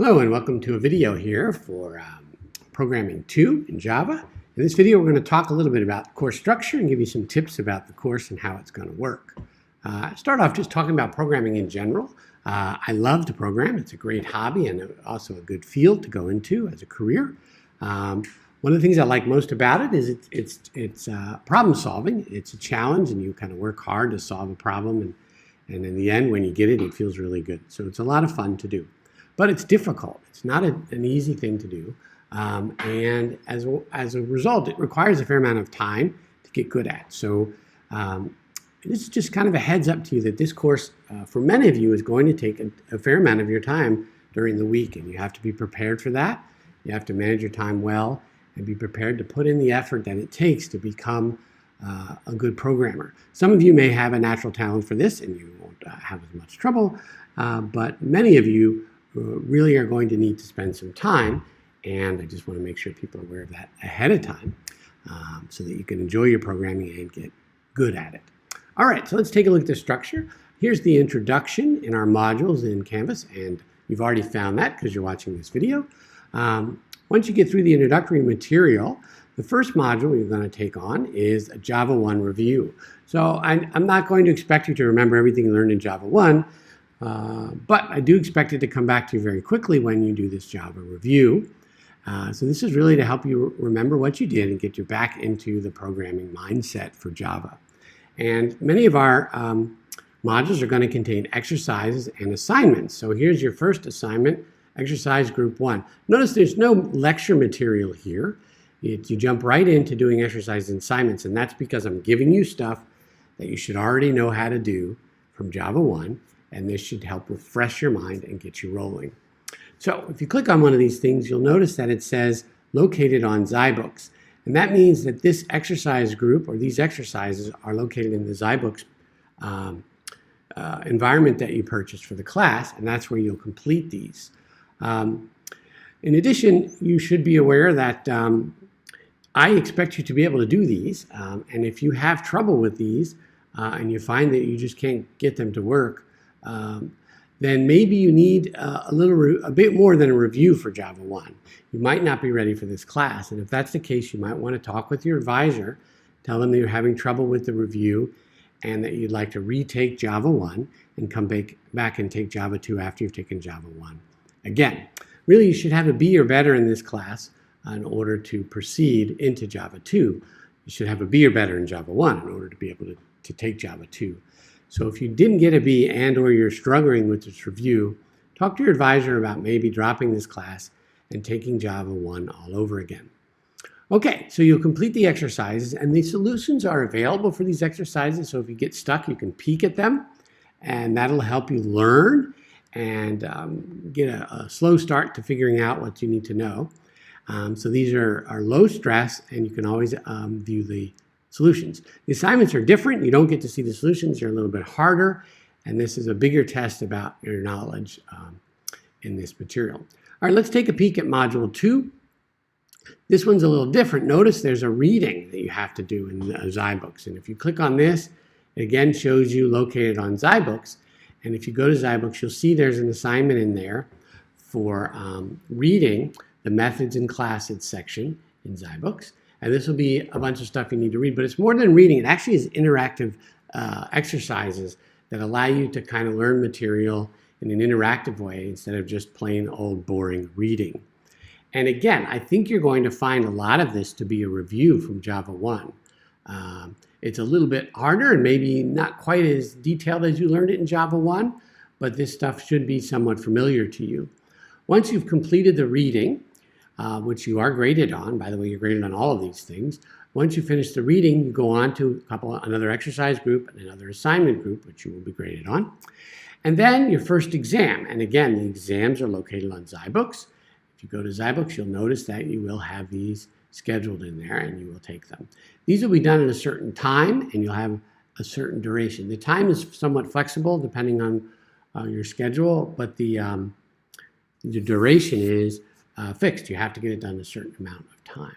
Hello and welcome to a video here for Programming 2 in Java. In this video we're going to talk a little bit about the course structure and give you some tips about the course and how it's going to work. Start off just talking about programming in general. I love to program. It's a great hobby and also a good field to go into as a career. One of the things I like most about it is it's problem solving. It's a challenge and you kind of work hard to solve a problem and in the end when you get it, it feels really good. So it's a lot of fun to do. But it's difficult. It's not an easy thing to do. And as a result, it requires a fair amount of time to get good at. So this is just kind of a heads up to you that this course, for many of you, is going to take a fair amount of your time during the week. And you have to be prepared for that. You have to manage your time well and be prepared to put in the effort that it takes to become a good programmer. Some of you may have a natural talent for this and you won't have as much trouble. But many of you really are going to need to spend some time, and I just want to make sure people are aware of that ahead of time so that you can enjoy your programming and get good at it. All right, so let's take a look at the structure. Here's the introduction in our modules in Canvas, and you've already found that because you're watching this video. Once you get through the introductory material, the first module you're going to take on is a Java 1 review. So I'm not going to expect you to remember everything you learned in Java 1, but I do expect it to come back to you very quickly when you do this Java review. So this is really to help you remember what you did and get you back into the programming mindset for Java. And many of our modules are going to contain exercises and assignments. So here's your first assignment, exercise group 1. Notice there's no lecture material here. You jump right into doing exercises and assignments, and that's because I'm giving you stuff that you should already know how to do from Java 1. And this should help refresh your mind and get you rolling. So if you click on one of these things, you'll notice that it says located on Zybooks. And that means that this exercise group or these exercises are located in the Zybooks environment that you purchased for the class, and that's where you'll complete these. In addition, you should be aware that I expect you to be able to do these. And if you have trouble with these and you find that you just can't get them to work, then maybe you need a bit more than a review for Java 1. You might not be ready for this class, and if that's the case, you might want to talk with your advisor, tell them that you're having trouble with the review and that you'd like to retake Java 1 and come back and take Java 2 after you've taken Java 1. Again, really you should have a B or better in this class in order to proceed into Java 2. You should have a B or better in Java 1 in order to be able to take Java 2. So if you didn't get a B and or you're struggling with this review, talk to your advisor about maybe dropping this class and taking Java 1 all over again. Okay, so you'll complete the exercises and the solutions are available for these exercises. So if you get stuck, you can peek at them and that'll help you learn and get a slow start to figuring out what you need to know. So these are low stress and you can always view the solutions. The assignments are different. You don't get to see the solutions. They're a little bit harder. And this is a bigger test about your knowledge in this material. All right, let's take a peek at Module 2. This one's a little different. Notice there's a reading that you have to do in Zybooks. And if you click on this, it again shows you located on Zybooks. And if you go to Zybooks, you'll see there's an assignment in there for reading the methods and classes section in Zybooks. And this will be a bunch of stuff you need to read, but it's more than reading. It actually is interactive exercises that allow you to kind of learn material in an interactive way instead of just plain old boring reading. And again, I think you're going to find a lot of this to be a review from Java 1. It's a little bit harder and maybe not quite as detailed as you learned it in Java 1, but this stuff should be somewhat familiar to you. Once you've completed the reading, which you are graded on. By the way, you're graded on all of these things. Once you finish the reading, you go on to another exercise group and another assignment group, which you will be graded on. And then your first exam. And again, the exams are located on Zybooks. If you go to Zybooks, you'll notice that you will have these scheduled in there and you will take them. These will be done at a certain time and you'll have a certain duration. The time is somewhat flexible depending on your schedule, but the duration is fixed. You have to get it done a certain amount of time.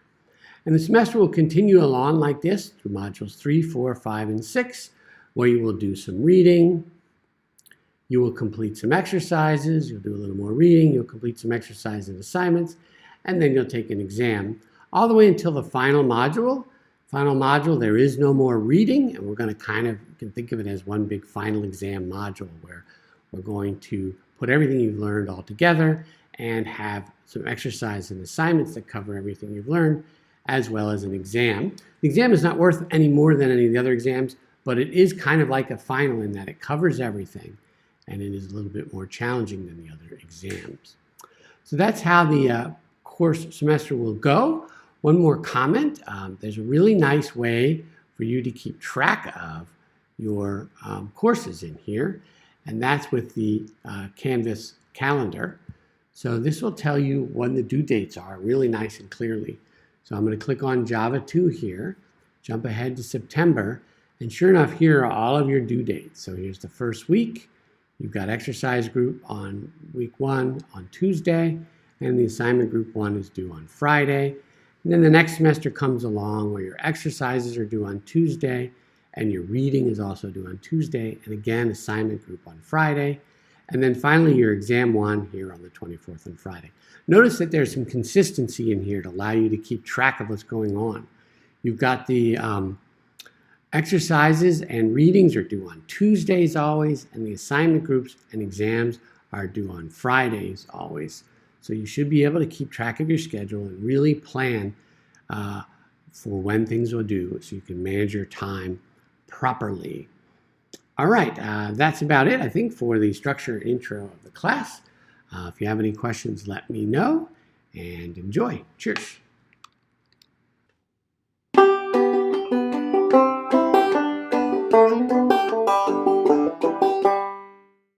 And the semester will continue along like this through modules 3, 4, 5, and 6, where you will do some reading, You will complete some exercises, you'll do a little more reading, you'll complete some exercise and assignments, and then you'll take an exam all the way until the final module. Final module, there is no more reading, and we're going to you can think of it as one big final exam module where we're going to put everything you've learned all together and have some exercise and assignments that cover everything you've learned, as well as an exam. The exam is not worth any more than any of the other exams, but it is kind of like a final in that it covers everything, and it is a little bit more challenging than the other exams. So that's how the course semester will go. One more comment, there's a really nice way for you to keep track of your courses in here, and that's with the Canvas calendar. So this will tell you when the due dates are really nice and clearly. So I'm going to click on Java 2 here, jump ahead to September, and sure enough, here are all of your due dates. So here's the first week. You've got exercise group on week 1 on Tuesday, and the assignment group 1 is due on Friday. And then the next semester comes along where your exercises are due on Tuesday, and your reading is also due on Tuesday, and again, assignment group on Friday. And then finally, your exam 1 here on the 24th on Friday. Notice that there's some consistency in here to allow you to keep track of what's going on. You've got the exercises and readings are due on Tuesdays always, and the assignment groups and exams are due on Fridays always. So you should be able to keep track of your schedule and really plan for when things will due so you can manage your time properly. All right, that's about it, I think, for the structure intro of the class. If you have any questions, let me know, and enjoy. Cheers.